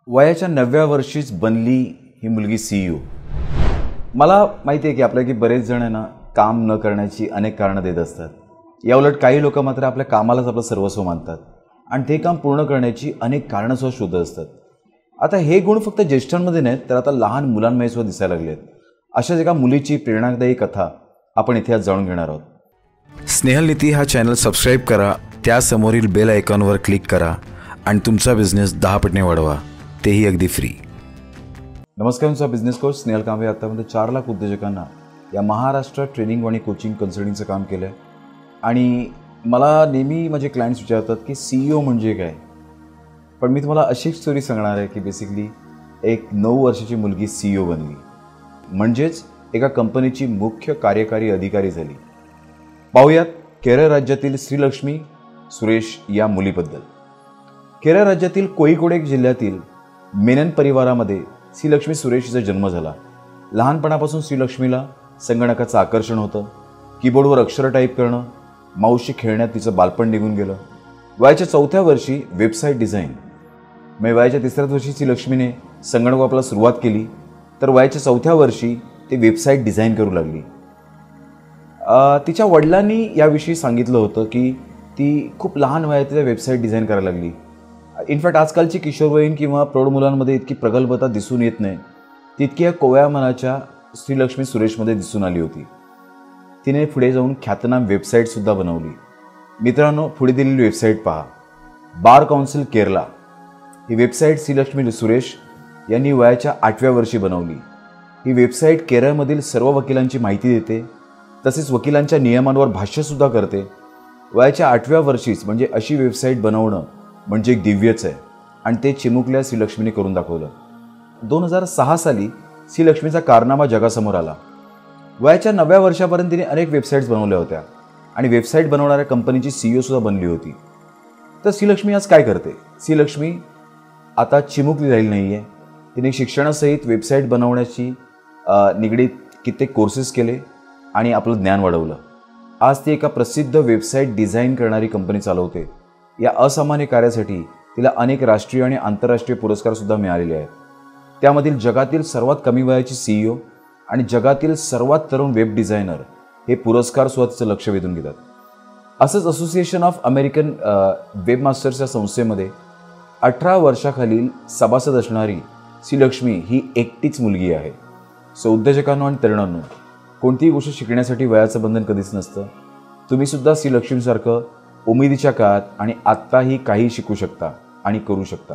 वयाच्या 9व्या वर्षीच बनली ही मुलगी CEO। मला माहिती आहे की आपल्यापैकी बरेच जण ना काम न करण्याची अनेक कारणं देत असतात। याउलट काही लोक मात्र आपल्या कामालाच आपलं सर्वस्व मानतात आणि ते काम पूर्ण करण्याची अनेक कारणं सुद्धा शोधत असतात। आता हे गुण फक्त ज्येष्ठांमध्ये नाहीत तर आता लहान मुलांमध्ये सुद्धा दिसायला लागलेत। अशाच एका मुलीची प्रेरणादायी कथा आपण इथे आज जाणून घेणार आहोत। स्नेहल नीती हा चॅनल सबस्क्राइब करा, त्या समोरील बेल आयकॉनवर क्लिक करा आणि तुमचा बिझनेस 10 पटीने वाढवा, तेही अगदी फ्री। नमस्कार, तुमचा बिझनेस कोच स्नेहल कांबळे आतापर्यंत 4 लाख उद्योजकांना या महाराष्ट्र ट्रेनिंग आणि कोचिंग कन्सल्टिंगचं काम केलं आहे। आणि मला नेहमी माझे क्लायंट्स विचारतात की CEO म्हणजे काय, पण मी तुम्हाला अशी एक स्टोरी सांगणार आहे की बेसिकली एक 9 वर्षाची मुलगी CEO बनली, म्हणजेच एका कंपनीची मुख्य कार्यकारी अधिकारी झाली। पाहूयात केरळ राज्यातील श्रीलक्ष्मी सुरेश या मुलीबद्दल। केरळ राज्यातील कोळिकोड जिल्ह्यातील मेनन परिवारामध्ये श्रीलक्ष्मी सुरेश हिचा जन्म झाला। लहानपणापासून श्रीलक्ष्मीला संगणकाचं आकर्षण होतं। कीबोर्डवर अक्षर टाईप करणं, माऊसशी खेळण्यात तिचं बालपण निघून गेलं। वयाच्या 4थ्या वर्षी वेबसाईट डिझाईन वयाच्या 3ऱ्या वर्षी श्रीलक्ष्मीने संगणक वापरायला सुरुवात केली, तर वयाच्या 4थ्या वर्षी ती वेबसाईट डिझाईन करू लागली। तिच्या वडिलांनी याविषयी सांगितलं होतं की ती खूप लहान वयात त्या वेबसाईट डिझाईन करायला लागली। इनफॅक्ट आजकालची किशोरवयीन किंवा प्रौढ मुलांमध्ये इतकी प्रगल्भता दिसून येत नाही, तितकी या कोवळ्या मनाच्या श्रीलक्ष्मी सुरेशमध्ये दिसून आली होती। तिने पुढे जाऊन ख्यातनाम वेबसाईटसुद्धा बनवली। मित्रांनो, पुढे दिलेली वेबसाईट पहा, बार काउन्सिल केरला। ही वेबसाईट श्रीलक्ष्मी सुरेश यांनी वयाच्या 8व्या वर्षी बनवली। ही वेबसाईट केरळमधील सर्व वकिलांची माहिती देते, तसेच वकिलांच्या नियमांवर भाष्यसुद्धा करते। वयाच्या 8व्या वर्षीच म्हणजे अशी वेबसाईट बनवणं म्हणजे एक दिव्यच आहे, आणि ते चिमुकल्या श्रीलक्ष्मीने करून दाखवलं। 2006 साली श्रीलक्ष्मीचा कारनामा जगासमोर आला। वयाच्या 9व्या वर्षापर्यंत तिने अनेक वेबसाईट्स बनवल्या होत्या आणि वेबसाईट बनवणाऱ्या कंपनीची CEO सुद्धा बनली होती। तर श्रीलक्ष्मी आज काय करते? श्रीलक्ष्मी आता चिमुकली राहिली नाही आहे। तिने शिक्षणासहित वेबसाईट बनवण्याची निगडीत कित्येक कोर्सेस केले आणि आपलं ज्ञान वाढवलं। आज ती एका प्रसिद्ध वेबसाईट डिझाईन करणारी कंपनी चालवते। या असामान्य कार्यासाठी तिला अनेक राष्ट्रीय आणि आंतरराष्ट्रीय पुरस्कारसुद्धा मिळालेले आहेत। त्यामधील जगातील सर्वात कमी वयाची CEO आणि जगातील सर्वात तरुण वेब डिझायनर हे पुरस्कार स्वतःचं लक्ष वेधून घेतात। असंच association of American web masters या संस्थेमध्ये 18 वर्षाखालील सभासद असणारी श्रीलक्ष्मी ही एकटीच मुलगी आहे। सो उद्योजकांनो आणि तरुणांनो, कोणतीही गोष्ट शिकण्यासाठी वयाचं बंधन कधीच नसतं। तुम्ही सुद्धा श्रीलक्ष्मीसारखं उमेदीच्या काळात आणि आत्ताही काही शिकू शकता आणि करू शकता,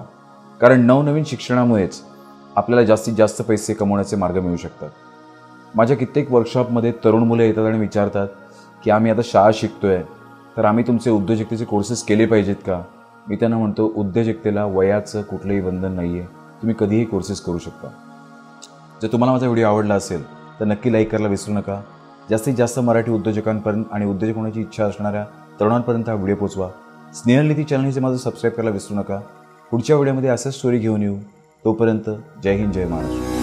कारण नवनवीन शिक्षणामुळेच आपल्याला जास्तीत जास्त पैसे कमवण्याचे मार्ग मिळू शकतात। माझ्या कित्येक वर्कशॉपमध्ये तरुण मुलं येतात आणि विचारतात की आम्ही आता शाळा शिकतोय, तर आम्ही तुमचे उद्योजकतेचे कोर्सेस केले पाहिजेत का? मी त्यांना म्हणतो, उद्योजकतेला वयाचं कुठलंही बंधन नाही आहे, तुम्ही कधीही कोर्सेस करू शकता। जर तुम्हाला माझा व्हिडिओ आवडला असेल तर नक्की लाईक करायला विसरू नका। जास्तीत जास्त मराठी उद्योजकांपर्यंत आणि उद्योजक होण्याची इच्छा असणाऱ्या तरुणांपर्यंत हा व्हिडिओ पोचवा। स्नेहल नीती चॅनल हे माझं सबस्क्राईब करायला विसरू नका। पुढच्या व्हिडिओमध्ये असंच स्टोरी घेऊन येऊ। तोपर्यंत जय हिंद, जय महाराष्ट्र।